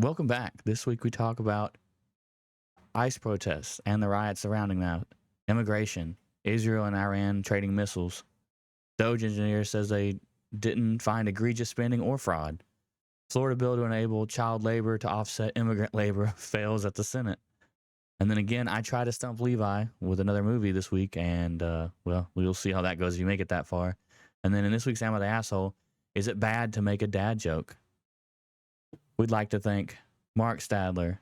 Welcome back. This week we talk about ICE protests and the riots surrounding that, immigration, Israel and Iran trading missiles. Doge engineer says they didn't find egregious spending or fraud. Florida bill to enable child labor to offset immigrant labor fails at the Senate. And then again, I try to stump Levi with another movie this week, and well, we'll see how that goes if you make it that far. And then in this week's Am I the Asshole, is it bad to make a dad joke? We'd like to thank Mark Stadler,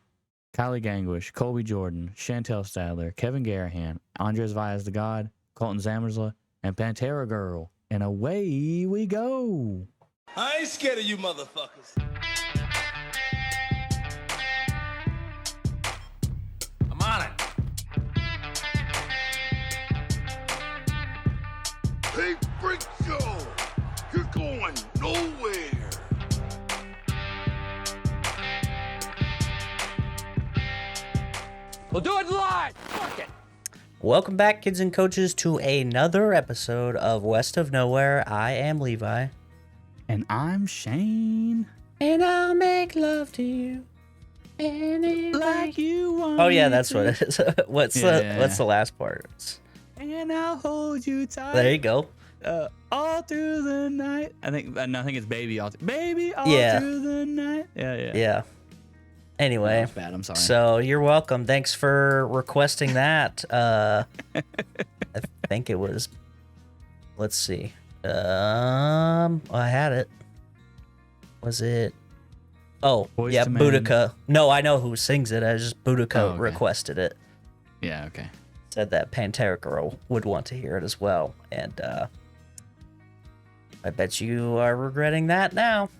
Kylie Gangwish, Colby Jordan, Chantel Stadler, Kevin Garahan, Andres Vias the God, Colton Zamersla, and Pantera Girl. And away we go. I ain't scared of you motherfuckers. I'm on it. Hey, freak show! You're going nowhere! We'll do it live! Fuck it! Welcome back, kids and coaches, to another episode of West of Nowhere. I am Levi. And I'm Shane. And I'll make love to you. Like you want. Oh yeah, that's what it is. What's the last part? And I'll hold you tight. There you go. All through the night. I think it's baby all through the night. Yeah. Anyway, that's bad. I'm sorry. So you're welcome. Thanks for requesting that. I think it was. Let's see. I had it. Was it? Oh, Boyz yeah, II Men. Boudica. No, I know who sings it. I just Boudica requested it. Yeah. Okay. Said that Pantera Girl would want to hear it as well, and I bet you are regretting that now,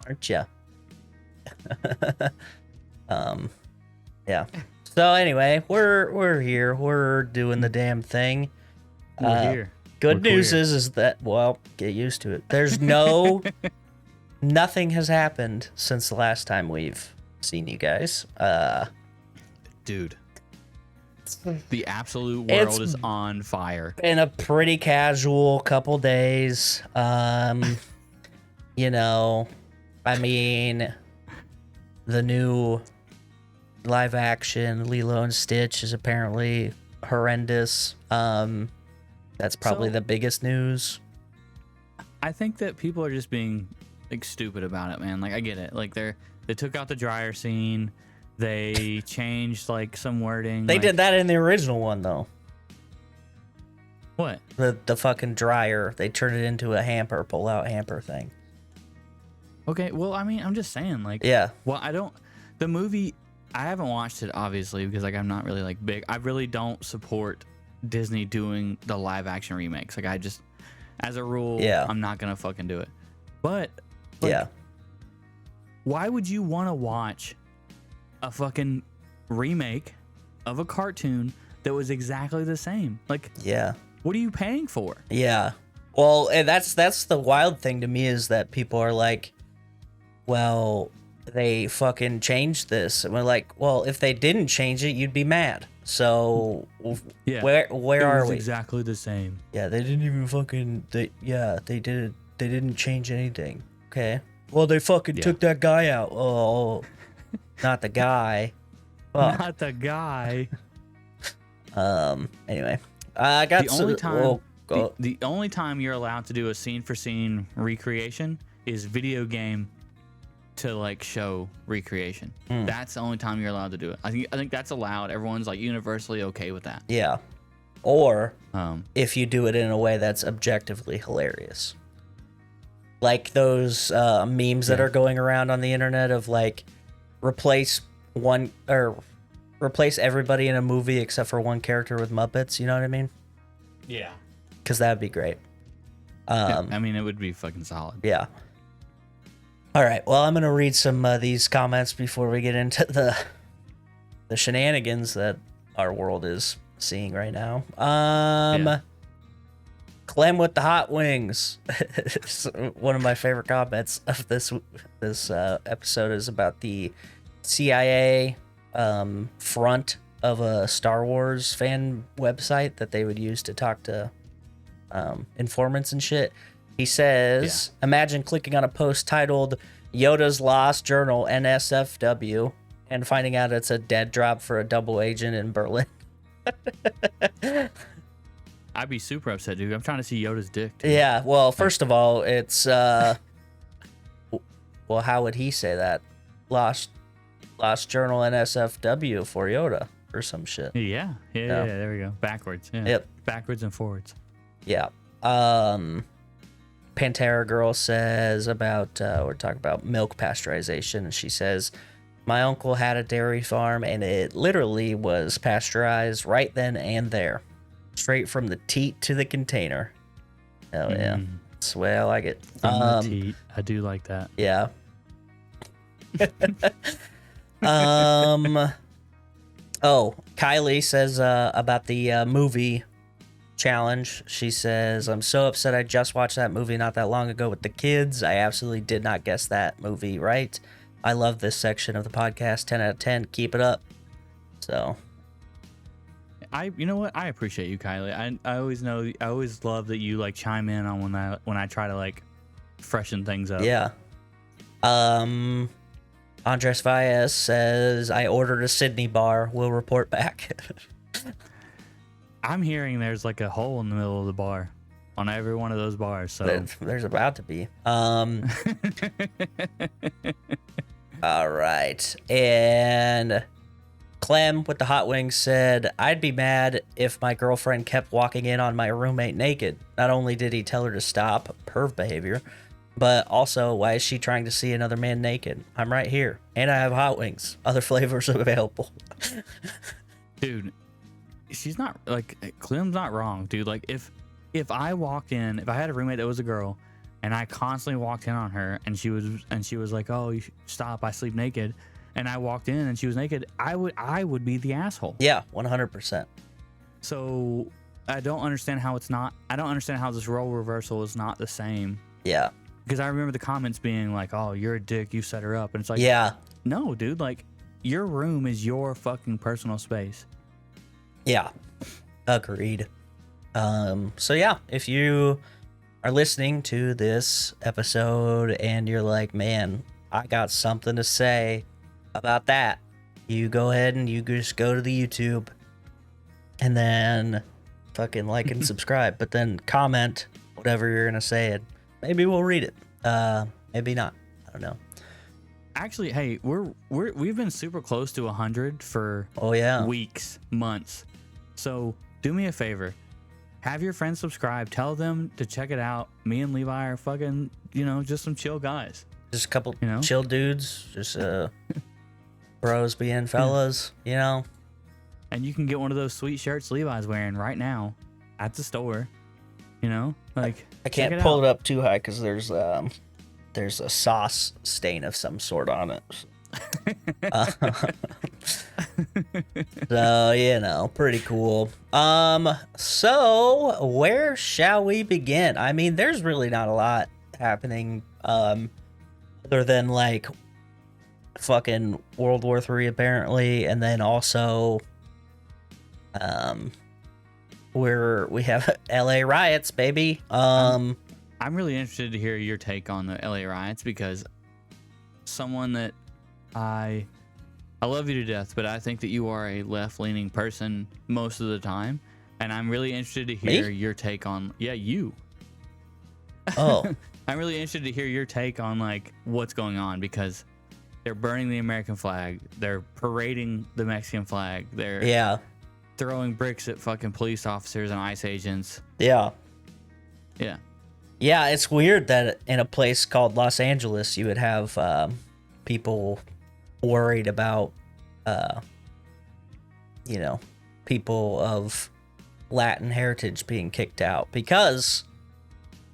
aren't you? Yeah. So anyway, we're here. We're doing the damn thing. We're here. Good We're news queer. is that, well, get used to it. There's nothing has happened since the last time we've seen you guys. Dude. The absolute world is on fire. Been a pretty casual couple days. You know, I mean, the new live action Lilo and Stitch is apparently horrendous. That's probably the biggest news. I think that people are just being like stupid about it, man. Like I get it. Like they took out the dryer scene. They changed like some wording. They did that in the original one though. What? The fucking dryer. They turned it into a hamper, pull out hamper thing. Okay, well, I mean, I'm just saying, like, Yeah. Well, the movie, I haven't watched it obviously because like I'm not really like big. I really don't support Disney doing the live action remakes. Like I just, as a rule, I'm not gonna fucking do it. But like, why would you want to watch a fucking remake of a cartoon that was exactly the same? Like, what are you paying for? Yeah. Well, and that's the wild thing to me is that people are like, well, they fucking changed this. And we're like, well, if they didn't change it, you'd be mad. So where are we? Exactly the same. Yeah, they didn't even fucking they didn't change anything. Okay. Well, they fucking took that guy out. Oh, not the guy. Fuck. Not the guy. Anyway, I got the only time you're allowed to do a scene for scene recreation is video game to like show recreation. That's the only time you're allowed to do it. I think that's allowed. Everyone's like universally okay with that. Yeah. Or if you do it in a way that's objectively hilarious. Like those memes that are going around on the internet of like replace everybody in a movie except for one character with Muppets, you know what I mean? Yeah. Because that'd be great. I mean, it would be fucking solid. Yeah. All right. Well, I'm gonna read some of these comments before we get into the shenanigans that our world is seeing right now. Clem with the hot wings. It's one of my favorite comments of this episode is about the CIA front of a Star Wars fan website that they would use to talk to informants and shit. He says, imagine clicking on a post titled, Yoda's Lost Journal, NSFW, and finding out it's a dead drop for a double agent in Berlin. I'd be super upset, dude. I'm trying to see Yoda's dick. Dude. Yeah, well, first of all, it's well, how would he say that? Lost Journal NSFW for Yoda or some shit. Yeah, there we go. Backwards. Yeah. Yep. Backwards and forwards. Yeah. Pantera Girl says about we're talking about milk pasteurization, and she says, my uncle had a dairy farm and it literally was pasteurized right then and there. Straight from the teat to the container. Hell yeah. That's the way I like it. From the teat. I do like that. Yeah. Oh, Kylie says about the movie challenge. She says, I'm so upset I just watched that movie not that long ago with the kids. I absolutely did not guess that movie right. I love this section of the podcast. 10 out of 10. Keep it up. So You know what? I appreciate you, Kylie. I always love that you like chime in on when I try to like freshen things up. yeah. Andres Valles says, I ordered a Sydney bar. We'll report back. I'm hearing there's like a hole in the middle of the bar on every one of those bars. So There's about to be. All right. And Clem with the hot wings said, I'd be mad if my girlfriend kept walking in on my roommate naked. Not only did he tell her to stop, perv behavior, but also, why is she trying to see another man naked? I'm right here, and I have hot wings. Other flavors available. Dude, she's not like Clem's not wrong, dude. Like if I walked in, if I had a roommate that was a girl, and I constantly walked in on her, and she was like, "Oh, you stop! I sleep naked," and I walked in and she was naked, I would be the asshole. Yeah, 100%. So I don't understand how it's not. I don't understand how this role reversal is not the same. Yeah. Because I remember the comments being like, "Oh, you're a dick. You set her up," and it's like, Yeah. no, dude. Like, your room is your fucking personal space. Yeah. Agreed. So yeah, if you are listening to this episode and you're like, man, I got something to say about that, you go ahead and you just go to the YouTube and then fucking like and subscribe, but then comment whatever you're gonna say, and maybe we'll read it. Maybe not. I don't know. Actually, hey, we've been super close to 100 for weeks, months. So do me a favor, have your friends subscribe, tell them to check it out. Me and Levi are fucking, just some chill guys. Just a couple chill dudes, just bros being fellas, And you can get one of those sweet shirts Levi's wearing right now at the store. Like, I can't pull it up too high because there's a sauce stain of some sort on it. So, pretty cool. So where shall we begin? I mean, there's really not a lot happening, other than like fucking World War III apparently, and then also, we have LA riots, baby. I'm really interested to hear your take on the LA riots, because someone that I love you to death, but I think that you are a left-leaning person most of the time, and I'm really interested to hear your take on you. Oh. I'm really interested to hear your take on like what's going on, because they're burning the American flag, they're parading the Mexican flag, they're throwing bricks at fucking police officers and ICE agents. Yeah, it's weird that in a place called Los Angeles you would have people worried about people of Latin heritage being kicked out, because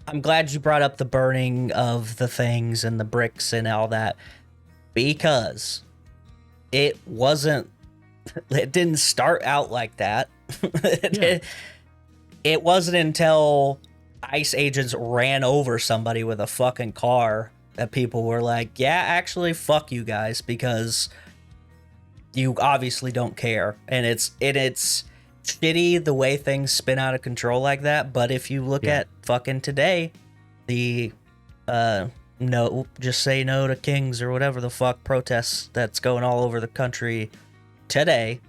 I'm glad you brought up the burning of the things and the bricks and all that, because it didn't start out like that. It wasn't until ICE agents ran over somebody with a fucking car that people were like, yeah, actually, fuck you guys, because you obviously don't care. And it's shitty the way things spin out of control like that. But if you look at fucking today, the no, just say no to kings or whatever the fuck protests that's going all over the country today.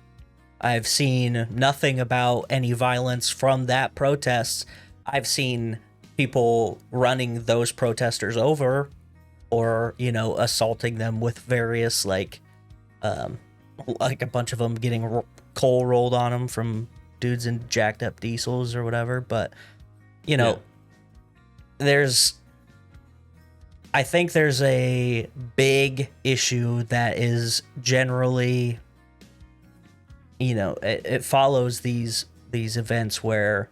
I've seen nothing about any violence from that protests. I've seen people running those protesters over or, assaulting them with various, like a bunch of them getting coal rolled on them from dudes in jacked up diesels or whatever. But, I think there's a big issue that is generally, it follows these events where,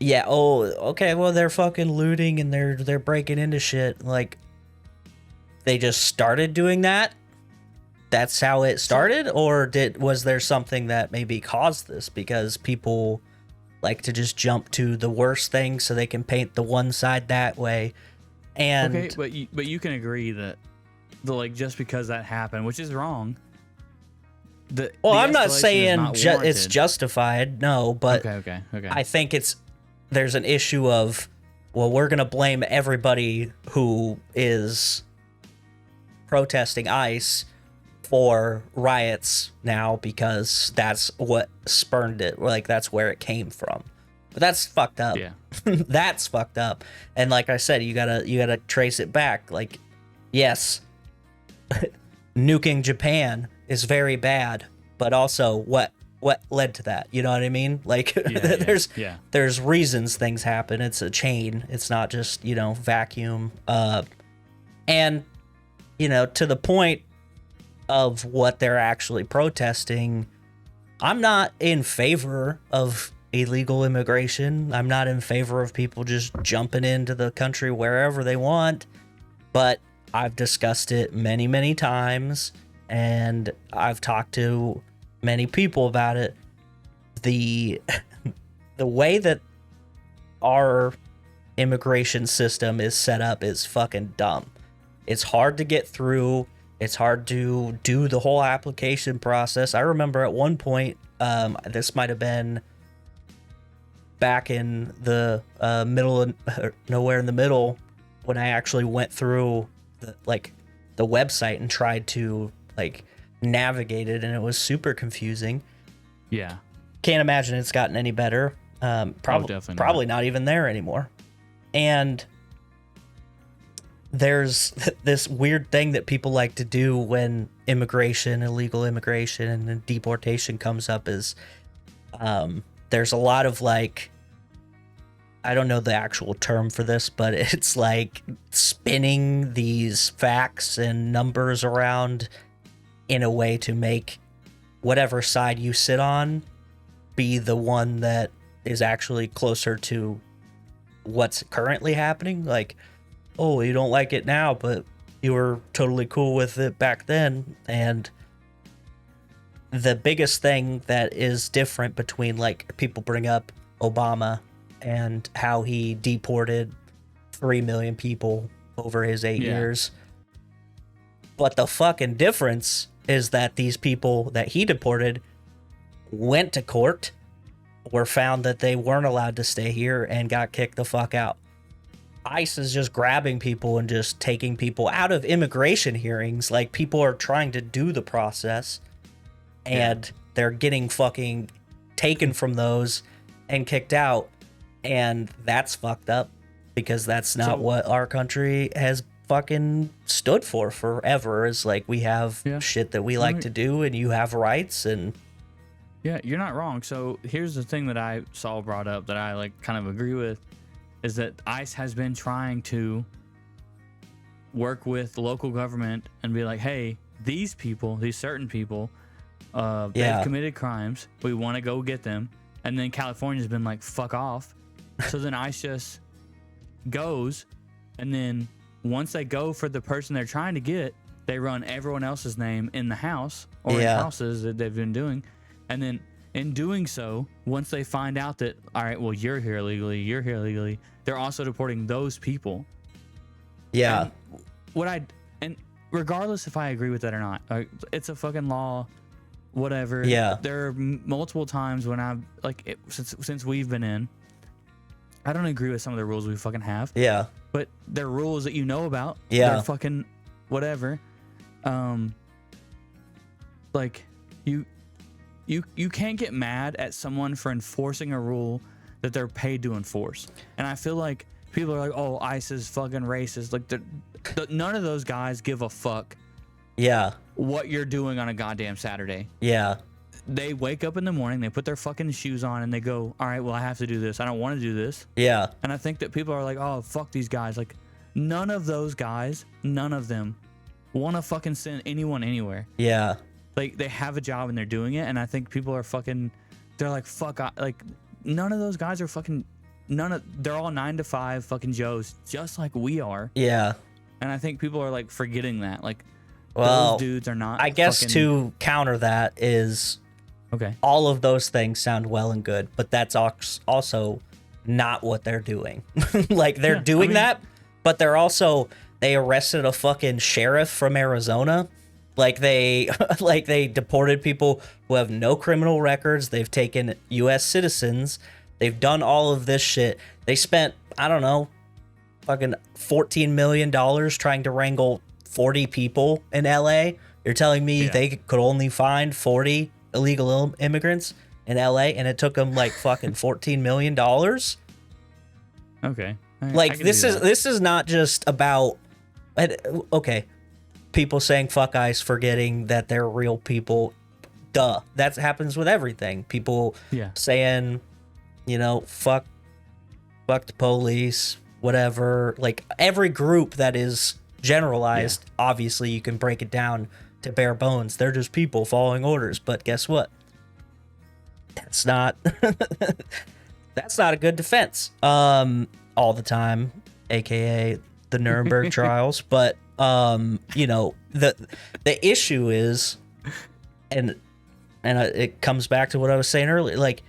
well, they're fucking looting and they're breaking into shit. Like, they just started doing that. That's how it started, or was there something that maybe caused this? Because people like to just jump to the worst thing so they can paint the one side that way. And okay, but you can agree that just because that happened, which is wrong. I'm not saying it's justified, no, but okay. I think there's an issue of, well, we're gonna blame everybody who is protesting ICE for riots now because that's what spurned it, like that's where it came from. But that's fucked up. Yeah. That's fucked up. And like I said, you gotta trace it back. Like, yes, nuking Japan is very bad, but also what led to that? You know what I mean? Like, there's reasons things happen. It's a chain. It's not just vacuum. And to the point of what they're actually protesting, I'm not in favor of illegal immigration. I'm not in favor of people just jumping into the country wherever they want, but I've discussed it many, many times, and I've talked to many people about it. The way that our immigration system is set up is fucking dumb. It's hard to get through. It's hard to do the whole application process. I remember at one point, this might have been back in the middle of nowhere in the middle, when I actually went through the website and tried to navigate it, and it was super confusing. Yeah. Can't imagine it's gotten any better. Probably not even there anymore. And there's this weird thing that people like to do when illegal immigration and deportation comes up is there's a lot of I don't know the actual term for this, but it's like spinning these facts and numbers around in a way to make whatever side you sit on be the one that is actually closer to what's currently happening. Like, oh, you don't like it now, but you were totally cool with it back then. And the biggest thing that is different between people bring up Obama and how he deported 3 million people over his 8 years. But the fucking difference is that these people that he deported went to court, were found that they weren't allowed to stay here, and got kicked the fuck out. ICE is just grabbing people and just taking people out of immigration hearings. Like, people are trying to do the process, and they're getting fucking taken from those and kicked out. And that's fucked up, because that's not what our country has fucking stood for forever. Is we have shit that we like to do, and you have rights. And yeah, you're not wrong. So here's the thing that I saw brought up that I kind of agree with, is that ICE has been trying to work with local government and be like, hey, these certain people, they've committed crimes. We want to go get them. And then California's been like, fuck off. So then ICE just goes, and then once they go for the person they're trying to get, they run everyone else's name in the house or in houses that they've been doing. And then in doing so, once they find out that, all right, well, you're here illegally, they're also deporting those people. Yeah. And regardless if I agree with that or not, it's a fucking law, whatever. Yeah. There are multiple times when I've, since we've been in, I don't agree with some of the rules we fucking have. Yeah. But they're rules that you know about. Yeah. They're fucking whatever. Like you can't get mad at someone for enforcing a rule that they're paid to enforce. And I feel like people are like, oh, ICE is fucking racist. Like none of those guys give a fuck. Yeah. What you're doing on a goddamn Saturday. Yeah. They wake up in the morning, they put their fucking shoes on, and they go, all right, well, I have to do this. I don't want to do this. Yeah. And I think that people are like, oh, fuck these guys. Like, none of those guys, none of them want to fucking send anyone anywhere. Yeah. Like, they have a job and they're doing it. And I think people are fucking, they're like, fuck, like, none of those guys are fucking, they're all 9 to 5 fucking Joes, just like we are. Yeah. And I think people are like forgetting that. Like, well, those dudes are not. I guess fucking, to counter that is okay. all of those things sound well and good, but that's also not what they're doing. Like they're doing that, but they're also, they arrested a fucking sheriff from Arizona. Like they deported people who have no criminal records. They've taken US citizens. They've done all of this shit. They spent, I don't know, fucking $14 million trying to wrangle 40 people in LA. You're telling me they could only find 40 illegal immigrants in LA and it took them like fucking $14 million? Okay. Like this is not just about, okay, people saying fuck ICE, forgetting that they're real people. Duh. That happens with everything. People saying, you know, fuck the police, whatever. Like every group that is generalized, obviously you can break it down to bare bones. They're just people following orders. But guess what? That's not that's not a good defense. All the time, aka the Nuremberg trials. But you know, the issue is, and it comes back to what I was saying earlier, like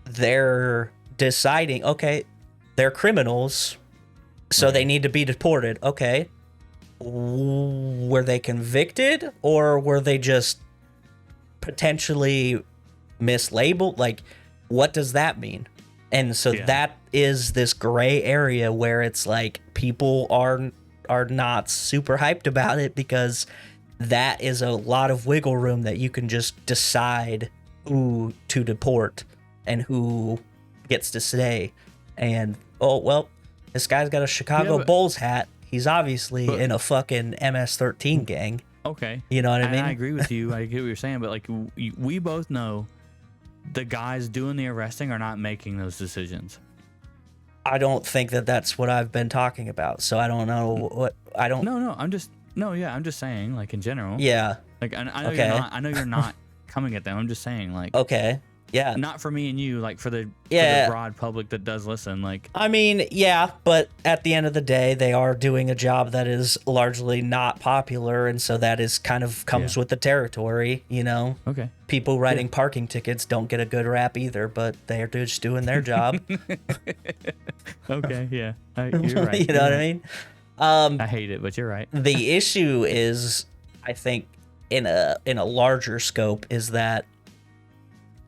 they're deciding, okay, they're criminals, so they need to be deported. Okay. Were they convicted or were they just potentially mislabeled? Like, what does that mean? And so that is this gray area where it's like people are not super hyped about it because that is a lot of wiggle room that you can just decide who to deport and who gets to stay. And oh well, this guy's got a Chicago Bulls hat. He's obviously in a fucking MS-13 gang. Okay. You know what I mean? I agree with you. I get what you're saying, but like we both know the guys doing the arresting are not making those decisions. I don't think that that's what I've been talking about. So I don't know what I don't. No, I'm just saying, like in general. Yeah. Like I know you're not. I know you're not coming at them. I'm just saying, like. Okay. Yeah. Not for me and you, like for the broad public that does listen. Like. I mean, yeah, but at the end of the day, they are doing a job that is largely not popular, and so that is kind of comes with the territory, you know. Okay. People writing parking tickets don't get a good rap either, but they're just doing their job. Okay. Yeah. You're right. You know what I mean? I hate it, but you're right. The issue is, I think, in a larger scope, is that.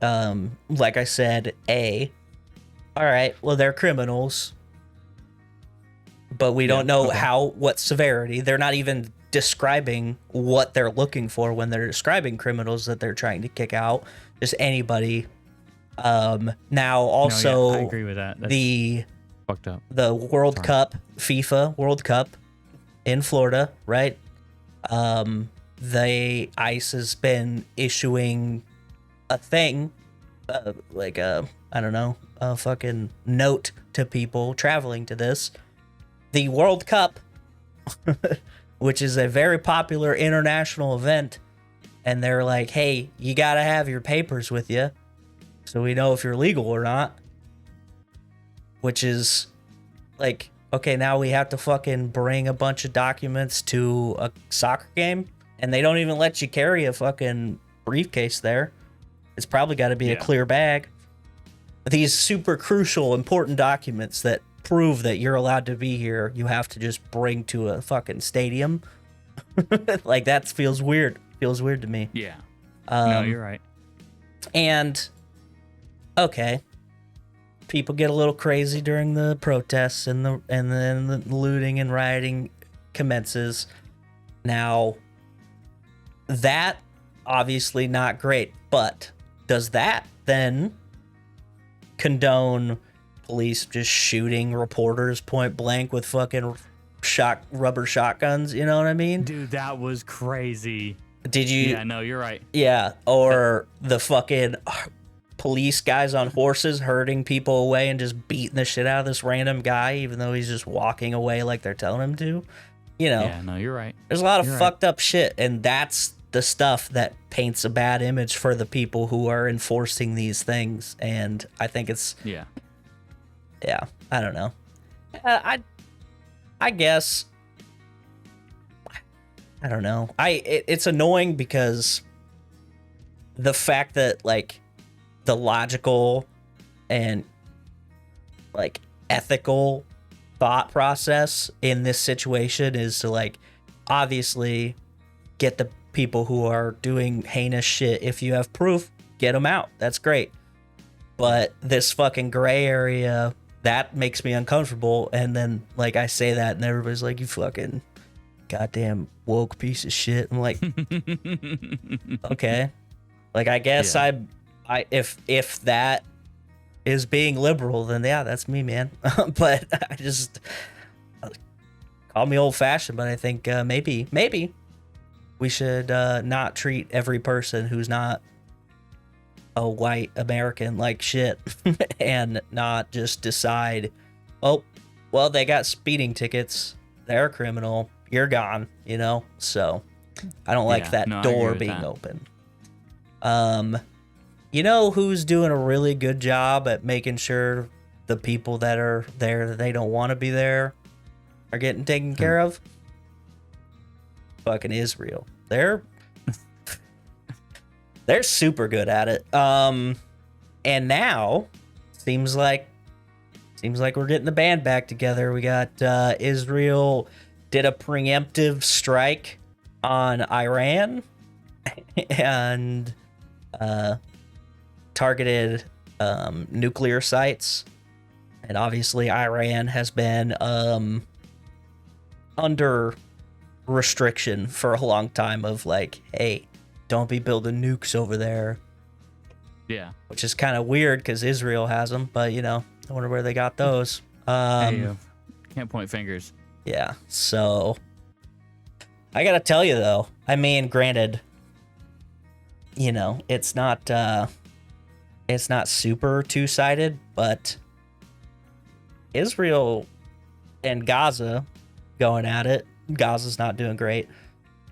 Like I said, all right, well, they're criminals, but we don't know what severity. They're not even describing what they're looking for when they're describing criminals that they're trying to kick out. Just anybody. Now also, I agree with that. That's the fucked up. The World Cup, FIFA World Cup in Florida, right? The ICE has been issuing a thing, like a fucking note to people traveling to this. The World Cup, which is a very popular international event, and they're like, hey, you gotta have your papers with you so we know if you're legal or not. Which is like, okay, now we have to fucking bring a bunch of documents to a soccer game, and they don't even let you carry a fucking briefcase there. It's probably got to be a clear bag. These super crucial, important documents that prove that you're allowed to be here, you have to just bring to a fucking stadium. Like, that feels weird. Feels weird to me. Yeah. No, you're right. And, okay. people get a little crazy during the protests, and then the looting and rioting commences. Now, that obviously not great, but does that then condone police just shooting reporters point blank with fucking rubber shotguns? You know what I mean? Dude, that was crazy. Did you? Yeah, no, you're right. Yeah, or the fucking police guys on horses herding people away and just beating the shit out of this random guy, even though he's just walking away like they're telling him to. You know, Yeah, no, you're right. there's a lot of You're right. fucked up shit, and that's the stuff that paints a bad image for the people who are enforcing these things. And I think it's, Yeah. yeah, I don't know. I guess, I don't know. It's annoying because the fact that like the logical and like ethical thought process in this situation is to like obviously get the people who are doing heinous shit. If you have proof, get them out. That's great. But this fucking gray area, that makes me uncomfortable. And then like I say that and everybody's like, you fucking goddamn woke piece of shit. I'm like, okay. Like I guess Yeah. I if that is being liberal, then yeah, that's me, man. But I just call me old fashioned, but I think maybe we should not treat every person who's not a white American like shit and not just decide, oh, well, they got speeding tickets, they're a criminal, you're gone, you know? So I don't like Yeah, that no, I agree door with being that. open. You know who's doing a really good job at making sure the people that are there that they don't want to be there are getting taken care of? Fucking Israel. They're super good at it. And now seems like we're getting the band back together. We got Israel did a preemptive strike on Iran and targeted nuclear sites. And obviously Iran has been under restriction for a long time of like, hey, don't be building nukes over there, Yeah. which is kind of weird because Israel has them, but you know, I wonder where they got those. Hey, can't point fingers. Yeah, so I gotta tell you though, I mean, granted, you know, it's not super two-sided, but Israel and Gaza going at it. Gaza's not doing great.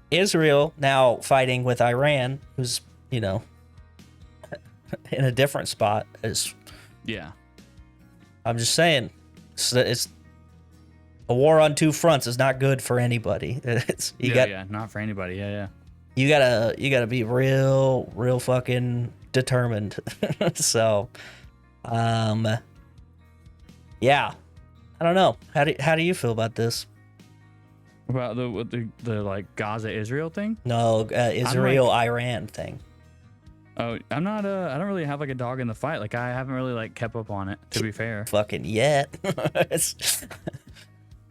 Israel now fighting with Iran, who's, you know, in a different spot. Yeah. I'm just saying, it's a war on two fronts is not good for anybody. Yeah, not for anybody. Yeah. You gotta be real fucking determined. So, yeah, I don't know. How do you feel about this? About the like Gaza Israel thing? No, Israel Iran thing. Oh, I'm not. I don't really have like a dog in the fight. Like I haven't really like kept up on it. To be fair. Fucking yet.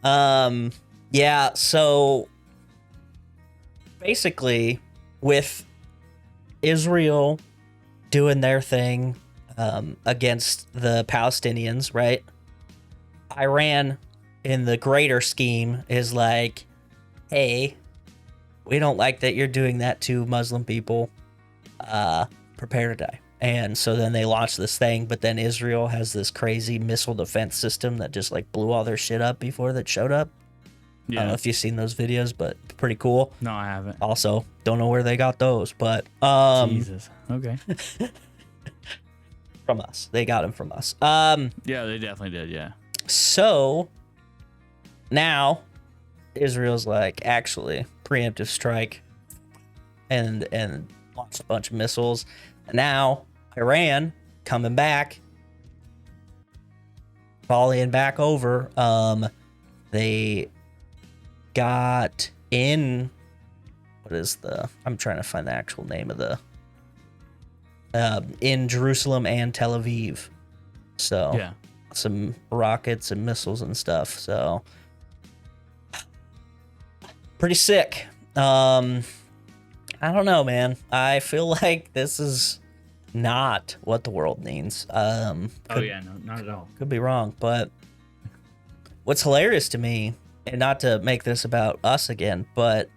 Yeah. So basically, with Israel doing their thing against the Palestinians, right? Iran, in the greater scheme, is like, hey, we don't like that you're doing that to Muslim people. Prepare to die. And so then they launch this thing, but then Israel has this crazy missile defense system that just like blew all their shit up before that showed up. I don't know Yeah. if you've seen those videos, but pretty cool. No, I haven't. Also, don't know where they got those, but Jesus. Okay. from us. They got them from us. Yeah, they definitely did. Yeah. So now Israel's like, actually, preemptive strike and launched a bunch of missiles. And now Iran coming back, volleying back over. They got in, I'm trying to find the actual name of in Jerusalem and Tel Aviv. So Yeah. some rockets and missiles and stuff. So pretty sick. I don't know, man. I feel like this is not what the world needs. Oh yeah, no, not at all. Could be wrong, but what's hilarious to me, and not to make this about us again, but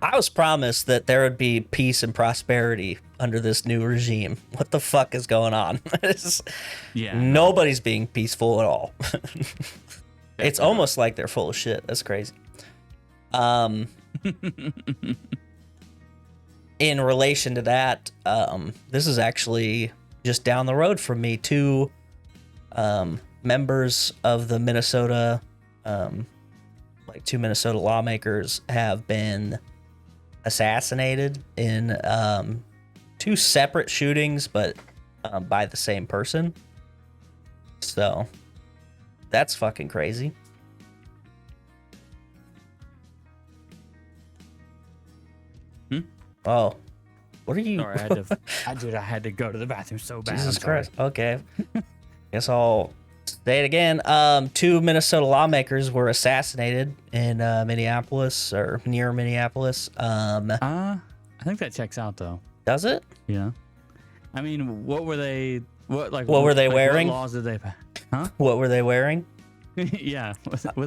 I was promised that there would be peace and prosperity under this new regime. What the fuck is going on? Yeah. Nobody's being peaceful at all. It's almost like they're full of shit. That's crazy. In relation to that, this is actually just down the road from me. Two members of the Minnesota, two Minnesota lawmakers have been assassinated in two separate shootings, but by the same person. So that's fucking crazy. Oh, what are you? Sorry, I had to go to the bathroom so bad. Jesus I'm sorry. Christ. Okay. Guess I'll say it again. Two Minnesota lawmakers were assassinated in Minneapolis or near Minneapolis. I think that checks out though. Does it? Yeah. I mean, what were they? What were they wearing? What laws did they pass? Huh? What were they wearing? Yeah. Were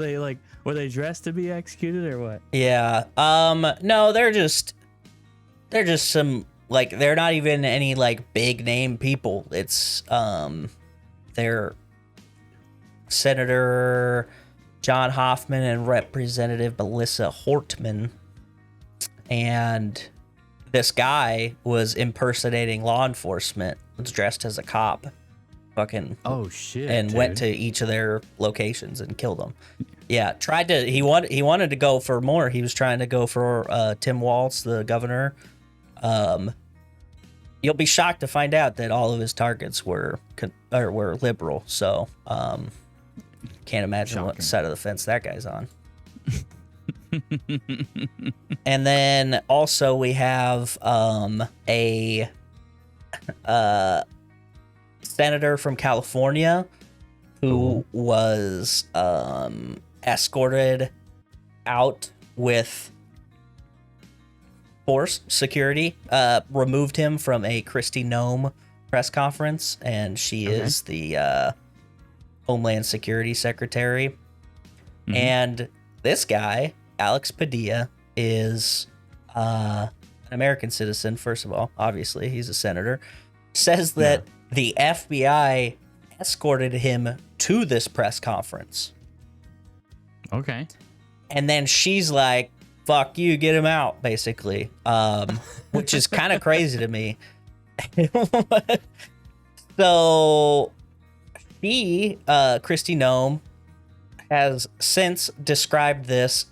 they dressed to be executed or what? Yeah. No, they're just some, like, they're not even any like big name people. It's they're Senator John Hoffman and Representative Melissa Hortman, and this guy was impersonating law enforcement, was dressed as a cop, fucking Oh shit! and dude. went to each of their locations and killed them. Yeah, he wanted to go for more. He was trying to go for Tim Walz, the governor. You'll be shocked to find out that all of his targets were liberal. So can't imagine what Shocking. side of the fence that guy's on. And then also we have a senator from California who was escorted out with force security, removed him from a Kristi Noem press conference, and she is the Homeland Security Secretary. Mhm. And this guy, Alex Padilla, is an American citizen, first of all. Obviously, he's a senator. Says that the FBI escorted him to this press conference. Okay. And then she's like, fuck you, get him out, basically. Which is kind of crazy to me. So she, Kristi Noem, has since described this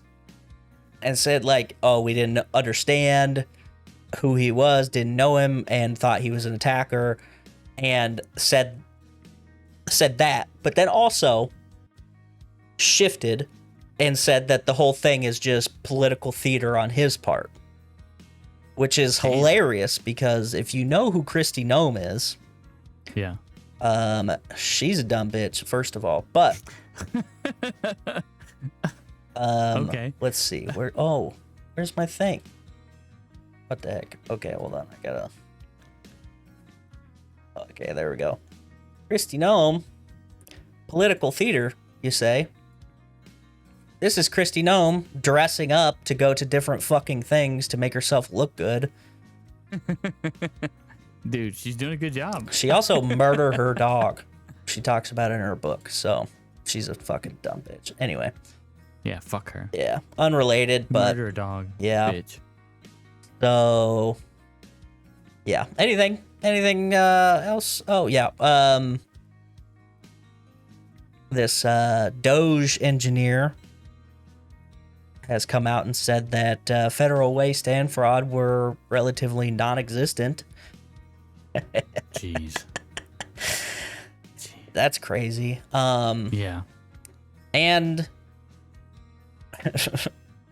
and said, like, oh, we didn't understand who he was, didn't know him, and thought he was an attacker, and said that, but then also shifted and said that the whole thing is just political theater on his part, which is hilarious because if you know who Kristi Noem is, Yeah. she's a dumb bitch, first of all. But Okay. let's see. Where's my thing? What the heck? Okay, hold on. Okay, there we go. Kristi Noem, political theater, you say? This is Kristi Noem dressing up to go to different fucking things to make herself look good. Dude, she's doing a good job. She also murdered her dog. She talks about it in her book, so she's a fucking dumb bitch. Anyway, Yeah, fuck her. yeah, unrelated, but Murder a dog. yeah. Bitch. So yeah. Anything else? Oh yeah. This Doge engineer has come out and said that federal waste and fraud were relatively non-existent. Jeez. That's crazy. Yeah. And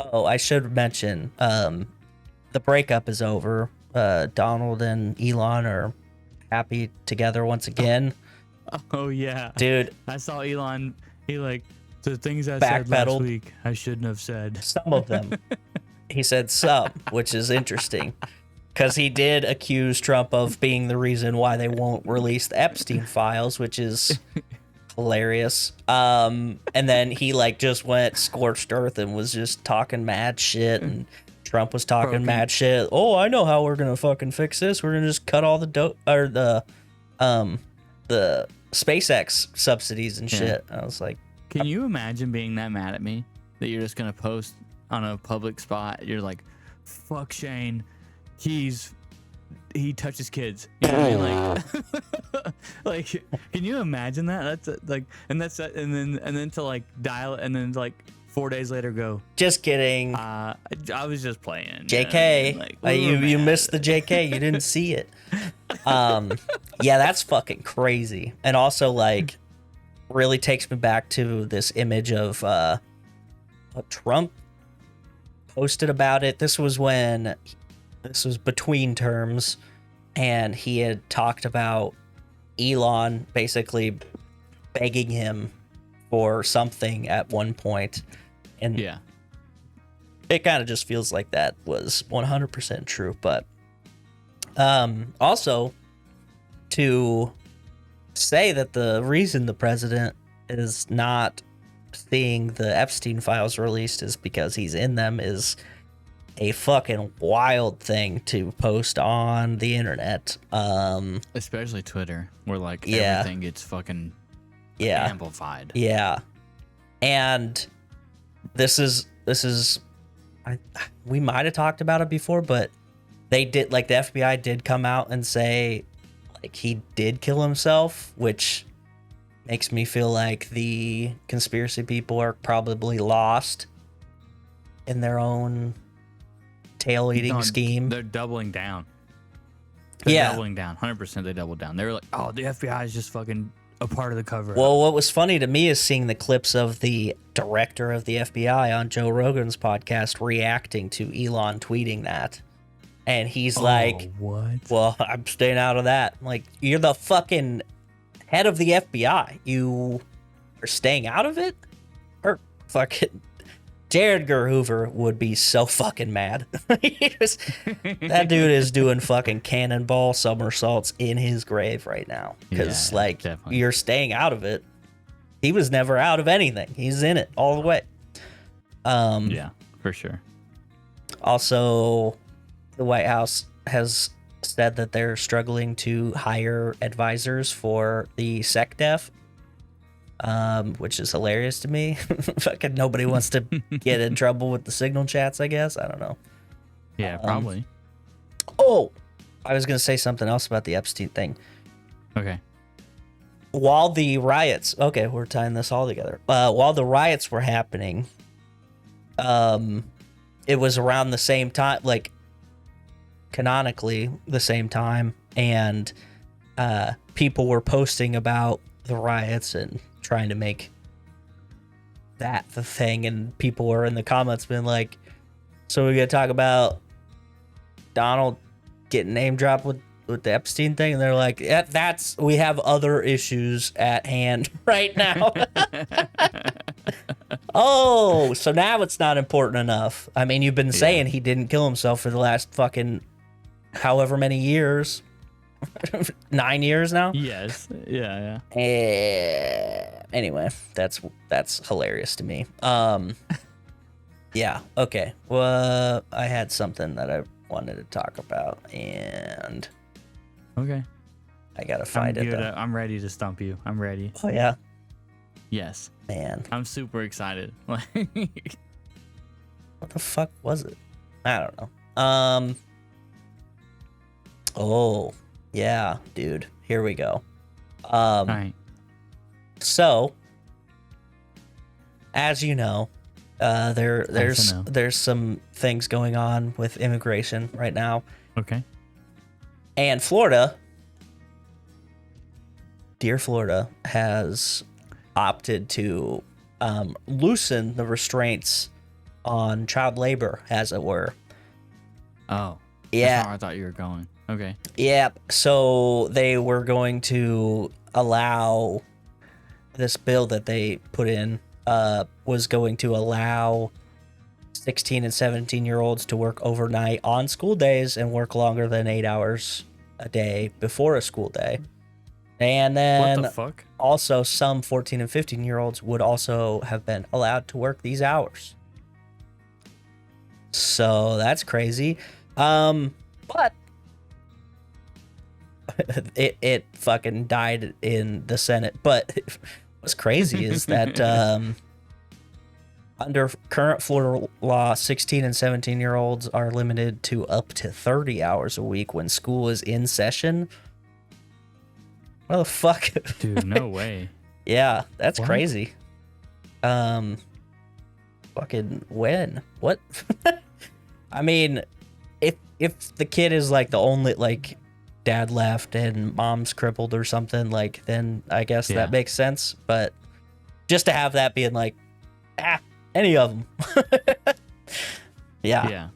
oh, I should mention, the breakup is over. Donald and Elon are happy together once again. Oh yeah, Dude, I saw Elon. He like the things I said last backpedaled week. I shouldn't have said. some of them. He said some, which is interesting. Because he did accuse Trump of being the reason why they won't release the Epstein files, which is hilarious. And then he like just went scorched earth and was just talking mad shit, and Trump was talking mad shit. Oh, I know how we're gonna fucking fix this. We're gonna just cut all the the SpaceX subsidies and shit. I was like, Can you imagine being that mad at me that you're just gonna post on a public spot? You're like, fuck Shane. He touches kids. You know what I mean? Like, can you imagine that? That's and then to like dial and then like 4 days later go. just kidding. I was just playing. JK, Like, we were you mad. missed the JK. You didn't see it. Yeah, that's fucking crazy. And also, like, really takes me back to this image of what Trump posted about it. This was between terms, and he had talked about Elon basically begging him for something at one point, and Yeah. it kind of just feels like that was 100% true. But also to say that the reason the president is not seeing the Epstein files released is because he's in them is a fucking wild thing to post on the internet. Especially Twitter, where like Yeah. everything gets fucking Yeah. amplified. Yeah. And this is we might have talked about it before, but they did, like, the FBI did come out and say like he did kill himself, which makes me feel like the conspiracy people are probably lost in their own tail eating No, scheme. They're doubling down. Yeah. Doubling down. 100% they doubled down. They were like, oh, the FBI is just fucking a part of the cover. Well, what was funny to me is seeing the clips of the director of the FBI on Joe Rogan's podcast reacting to Elon tweeting that. And he's like, what? well, I'm staying out of that. I'm like, you're the fucking head of the FBI. You are staying out of it? Or fucking Jared Hoover would be so fucking mad. That dude is doing fucking cannonball somersaults in his grave right now. Because, Yeah, like, definitely. you're staying out of it. He was never out of anything. He's in it all the way. Yeah, for sure. Also, the White House has said that they're struggling to hire advisors for the SecDef, which is hilarious to me. Fucking nobody wants to get in trouble with the signal chats, I guess. I don't know. Yeah, probably. Oh, I was going to say something else about the Epstein thing. Okay. While the riots, okay, we're tying this all together. While the riots were happening, it was around the same time, like canonically the same time, and people were posting about the riots and trying to make that the thing, and people were in the comments being like, so we're gonna talk about Donald getting name dropped with the Epstein thing, and they're like, yeah, that's, we have other issues at hand right now. Oh, so now it's not important enough. I mean, you've been saying he didn't kill himself for the last fucking however many years. 9 years now. Yes. Yeah. Anyway, that's hilarious to me. Yeah. Okay. Well, I had something that I wanted to talk about, and Okay. I gotta find I'm it. good. Though. I'm ready to stump you. I'm ready. Oh yeah, Yes. man. I'm super excited. What the fuck was it? I don't know. Oh yeah, dude. Here we go. All right. So, as you know, there's some things going on with immigration right now, Okay. and Florida, dear Florida, has opted to loosen the restraints on child labor, as it were. Oh. Yeah. That's not where I thought you were going. Okay. Yep. So they were going to allow this bill that they put in was going to allow 16 and 17-year-olds to work overnight on school days and work longer than 8 hours a day before a school day. And What then the fuck? also some 14 and 15-year-olds would also have been allowed to work these hours. So that's crazy. But it fucking died in the Senate. But what's crazy is that under current Florida law, 16 and 17-year-olds are limited to up to 30 hours a week when school is in session. What the fuck? Dude, no way. Yeah, that's What? crazy. Fucking when? What? I mean, if the kid is like the only like dad left and mom's crippled or something, like then I guess Yeah. that makes sense. But just to have that being like, any of them. Yeah. Yeah.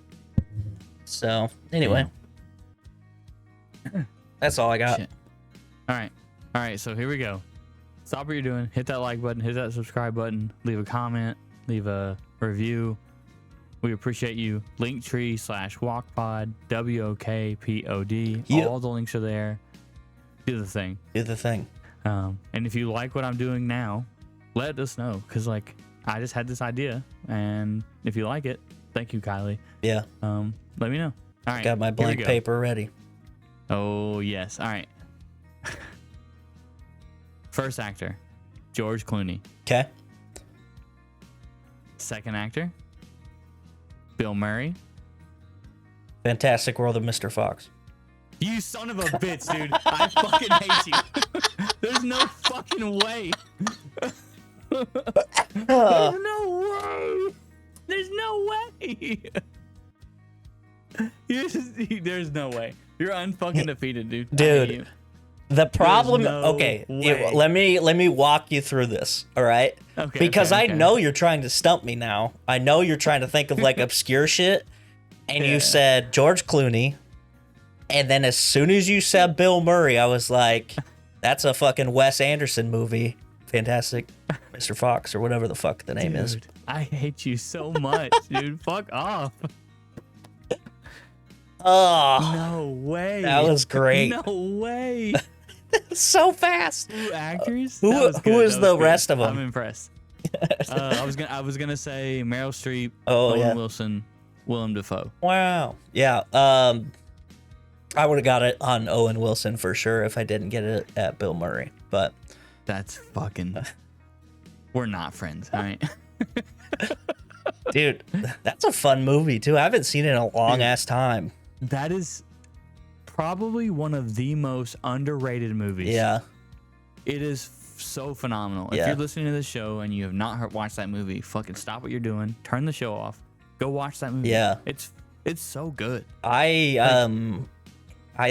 So anyway, that's all I got. Shit. All right. So here we go. Stop what you're doing. Hit that like button. Hit that subscribe button. Leave a comment. Leave a review. We appreciate you. Linktree/walkpod. WOKPOD. Yep. All the links are there. Do the thing. Do the thing. And if you like what I'm doing now, let us know. Cause like I just had this idea, and if you like it, thank you, Kylie. Yeah. Let me know. All right. Got my here we blank go. paper ready. Oh yes. All right. First actor, George Clooney. Okay. Second actor, Bill Murray. Fantastic World of Mr. Fox. You son of a bitch, dude. I fucking hate you. There's no fucking way. There's no way. There's no way. There's no way. You're unfucking defeated, dude. I hate Dude. you. The problem, no okay, way. let me walk you through this, all right? Okay, Because okay, I okay. know you're trying to stump me now. I know you're trying to think of like obscure shit, and Yeah. you said George Clooney, and then as soon as you said Bill Murray, I was like, that's a fucking Wes Anderson movie. Fantastic Mr. Fox or whatever the fuck the name is. Dude, I hate you so much, dude. Fuck off. Oh, No way. that was great. No way. So fast. Two actors. Who- That was who good. is That the was good. rest of 'em? I'm impressed. I was gonna say Meryl Streep, Oh, Owen yeah. Wilson, Willem Dafoe. Wow. Yeah. I would have got it on Owen Wilson for sure if I didn't get it at Bill Murray. But That's fucking. We're not friends, all right? dude, that's a fun movie too. I haven't seen it in a long ass time. That is probably one of the most underrated movies. Yeah. It is so phenomenal. If Yeah. you're listening to this show and you have not watched that movie, fucking stop what you're doing, turn the show off, go watch that movie. Yeah. It's so good. I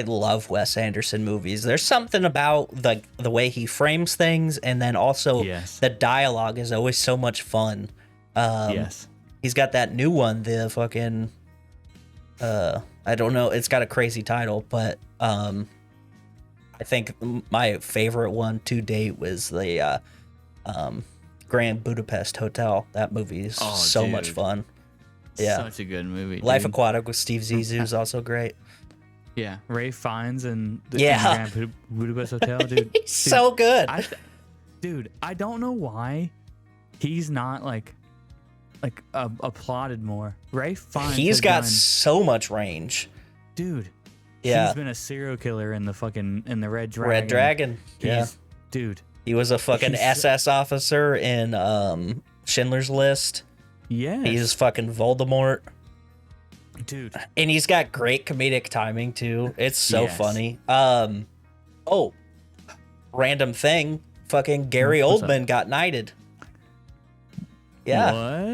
love Wes Anderson movies. There's something about the way he frames things, and then also Yes. the dialogue is always so much fun. Yes. He's got that new one, the fucking I don't know, it's got a crazy title, but I think my favorite one to date was the Grand Budapest Hotel. That movie is Oh, so much dude. fun. Yeah. Such a good movie. Life dude. Aquatic with Steve Zissou is also great. Yeah. Ray Fiennes and the Yeah. Grand Budapest Hotel, dude. He's so good. Dude, I don't know why he's not like applauded more. Ray Fiennes. He's has got done- so much range. dude. Yeah. He's been a serial killer in the Red Dragon. Red Dragon. Yeah. He's- Dude. He was a fucking He's- SS officer in Schindler's List. Yeah. He's fucking Voldemort. Dude. And he's got great comedic timing too. It's so Yes. funny. Oh, random thing. Fucking Gary What's up? Oldman got knighted. Yeah.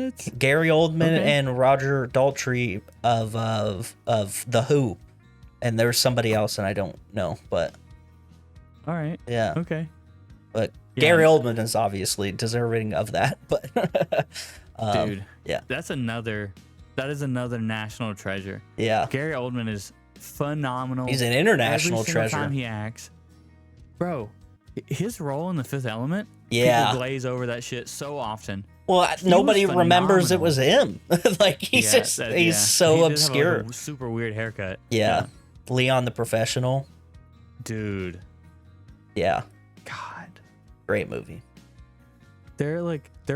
What? Gary Oldman Okay. and Roger Daltrey of The Who. And there's somebody else and I don't know, but All right. yeah. Okay. But Yeah. Gary Oldman is obviously deserving of that, but Dude. yeah. That is another national treasure. Yeah. Gary Oldman is phenomenal. He's an international Every single treasure. time he acts, bro. His role in The Fifth Element, Yeah. people glaze over that shit so often. Well, nobody was remembers it phenomenal. was him. Like he's Yeah, just that- he's yeah. so He did have, obscure. like, a super weird haircut. Yeah. Leon the Professional. Dude. Yeah. God. Great movie. There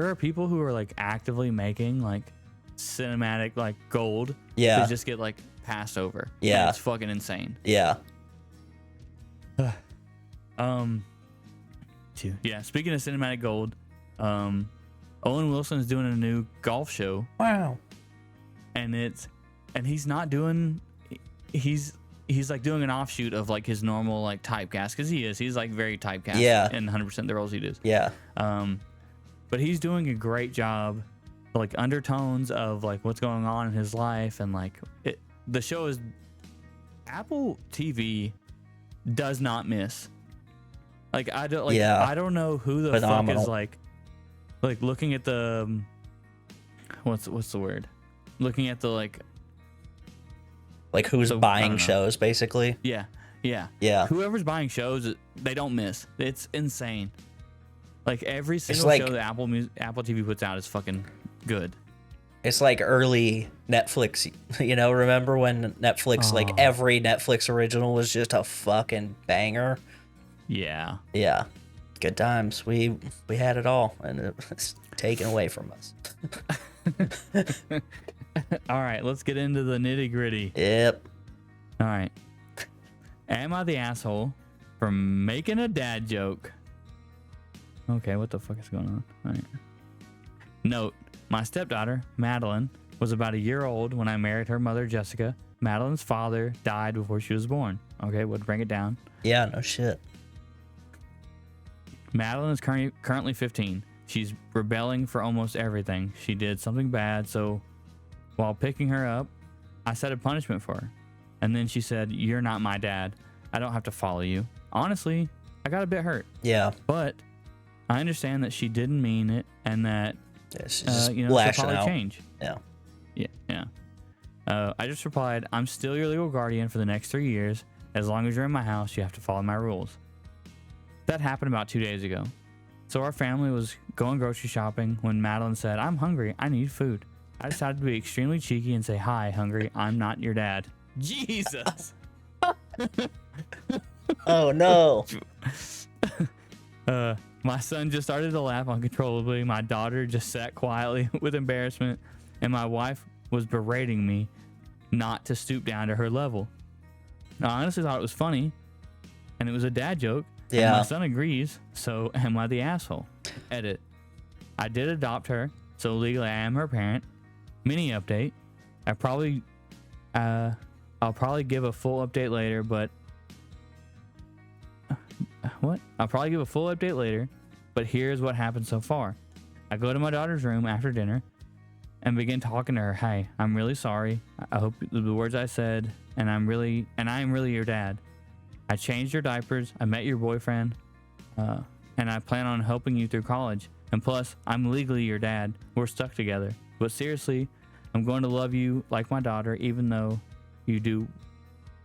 are people who are like actively making like cinematic like gold. Yeah. To just get like passed over. Yeah. Like, it's fucking insane. Yeah. Yeah. Speaking of cinematic gold, Owen Wilson is doing a new golf show, Wow. and he's not doing. He's like doing an offshoot of like his normal like typecast, because he's like very typecast. Yeah. In 100% of the roles he does. Yeah. But he's doing a great job, like undertones of like what's going on in his life, and like the show is Apple TV does not miss. Like I don't know who the Phenomenal. fuck is like looking at the what's the word? Looking at the like who's So, I buying don't know. shows basically. yeah. Yeah. Whoever's buying shows, they don't miss. It's insane. Like every single like- show that Apple TV puts out is fucking good. It's like early Netflix, remember when Netflix, like Oh. every Netflix original was just a fucking banger? Yeah. Yeah. Good times. We had it all, and it was taken away from us. All right, let's get into the nitty gritty. Yep. All right. Am I the asshole for making a dad joke? Okay, what the fuck is going on? All right. Note, my stepdaughter, Madeline, was about a year old when I married her mother, Jessica. Madeline's father died before she was born. Okay, we'll bring it down. Yeah, no shit. Madeline is currently 15. She's rebelling for almost everything. She did something bad, so while picking her up, I set a punishment for her. And then she said, "You're not my dad. I don't have to follow you." Honestly, I got a bit hurt, Yeah. but I understand that she didn't mean it, and that She's just she'll lashing probably out. change. Yeah. Yeah. I just replied, "I'm still your legal guardian for the next 3 years. As long as you're in my house, you have to follow my rules." That happened about 2 days ago. So our family was going grocery shopping when Madeline said, "I'm hungry. I need food." I decided to be extremely cheeky and say, "Hi, hungry. I'm not your dad." Jesus. Oh no. My son just started to laugh uncontrollably. My daughter just sat quietly with embarrassment, and my wife was berating me not to stoop down to her level. I honestly thought it was funny, and it was a dad joke. And Yeah. my son agrees, so am I the asshole? Edit. I did adopt her, so legally I am her parent. Mini update. I'll probably give a full update later, but what? I'll probably give a full update later, but here's what happened so far. I go to my daughter's room after dinner and begin talking to her. "Hey, I'm really sorry. I hope the words I said, and I am really your dad. I changed your diapers. I met your boyfriend, and I plan on helping you through college. And plus, I'm legally your dad. We're stuck together. But seriously, I'm going to love you like my daughter, even though you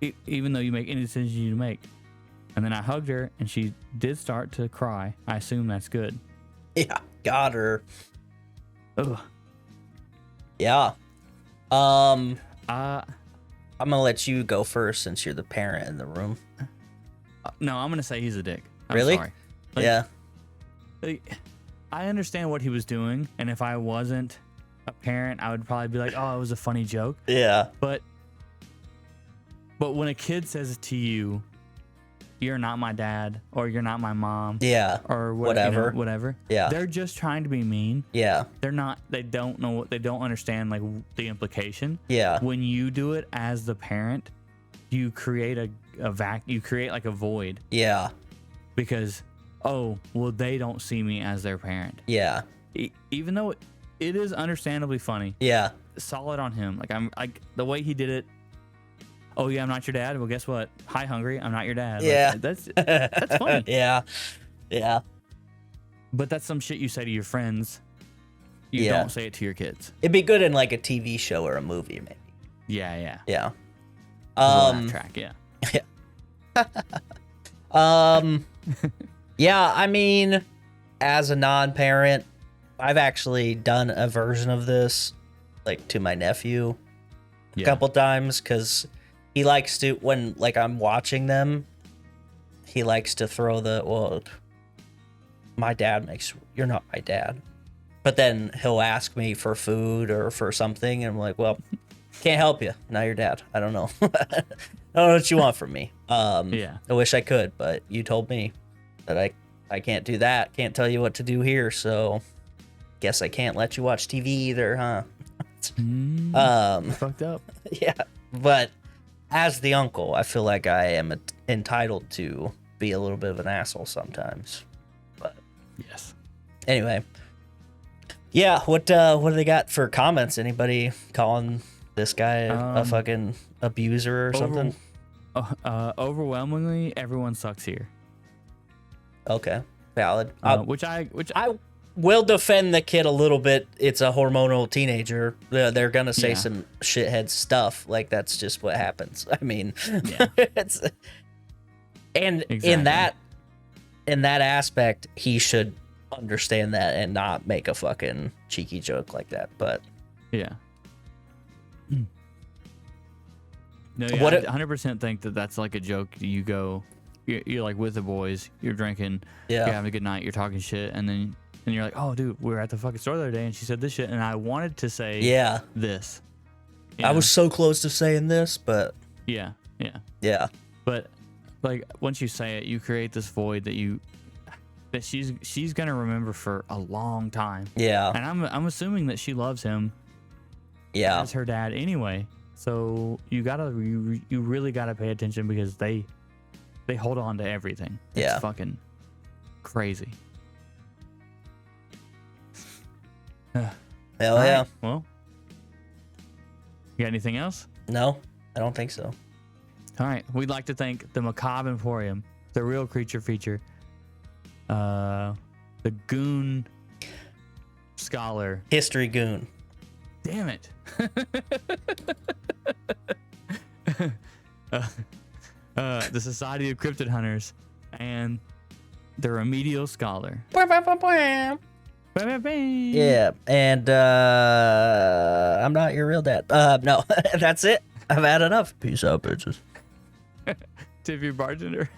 make any decisions you make." And then I hugged her, and she did start to cry. I assume that's good. Yeah. Got her. Ugh. Yeah. I'm Uh, gonna let you go first since you're the parent in the room. no, I'm gonna say he's a dick. I'm Really? sorry. Like, Yeah. I understand what he was doing, and if I wasn't a parent, I would probably be like, "Oh, it was a funny joke." Yeah. But when a kid says it to you, "You're not my dad," or "You're not my mom," Yeah. or Whatever. whatever. Yeah. They're just trying to be mean. Yeah. They don't know what, they don't understand like the implication. Yeah. When you do it as the parent, you create you create like a void, Yeah. because, oh, well, they don't see me as their parent. Yeah. Even though it is understandably funny. Yeah. Solid on him. Like, I'm like, the way he did it. "Oh yeah, I'm not your dad." Well, guess what? "Hi, hungry. I'm not your dad." Like, Yeah. that's funny. Yeah. Yeah. But that's some shit you say to your friends. You Yeah. don't say it to your kids. It'd be good in like a TV show or a movie, maybe. Yeah. Yeah. laugh track, yeah. Yeah, I mean, as a non-parent, I've actually done a version of this, like, to my nephew a couple times, because he likes to, when, like, I'm watching them, he likes to throw the, well, my dad makes, you're not my dad. But then he'll ask me for food or for something, and I'm like, well, can't help you. Not your dad. I don't know. I don't know what you want from me. Yeah. I wish I could, but you told me that I can't do that. Can't tell you what to do here, so guess I can't let you watch TV either, huh? Fucked up. Yeah. But as the uncle, I feel like I am entitled to be a little bit of an asshole sometimes. But Yes. anyway. Yeah, what do they got for comments? Anybody calling this guy a fucking abuser or something? Overwhelmingly, everyone sucks here. Okay, valid. Which I will defend the kid a little bit. It's a hormonal teenager. They're gonna say some shithead stuff. Like, that's just what happens. I mean, it's, and Exactly. in that aspect, he should understand that and not make a fucking cheeky joke like that. But yeah. No, yeah, What I it- 100% think that that's like a joke. You're like with the boys, you're drinking, Yeah. you're having a good night, you're talking shit, and you're like, oh, dude, we were at the fucking store the other day, and she said this shit, and I wanted to say yeah, this. You I know? was so close to saying this, but Yeah. yeah, But like once you say it, you create this void that she's gonna remember for a long time. yeah, And I'm assuming that she loves him yeah, as her dad anyway. So you really gotta pay attention, because they hold on to everything. It's Yeah. fucking crazy. hell All yeah. right, well, you got anything else? No, I don't think so. All right. We'd like to thank the Macabre Emporium, the Real Creature Feature, the Goon Scholar. History goon. Damn it. The Society of Cryptid Hunters, and the Remedial Scholar. Yeah, and I'm not your real dad. No, that's it. I've had enough. Peace out, bitches. Tip your bartender.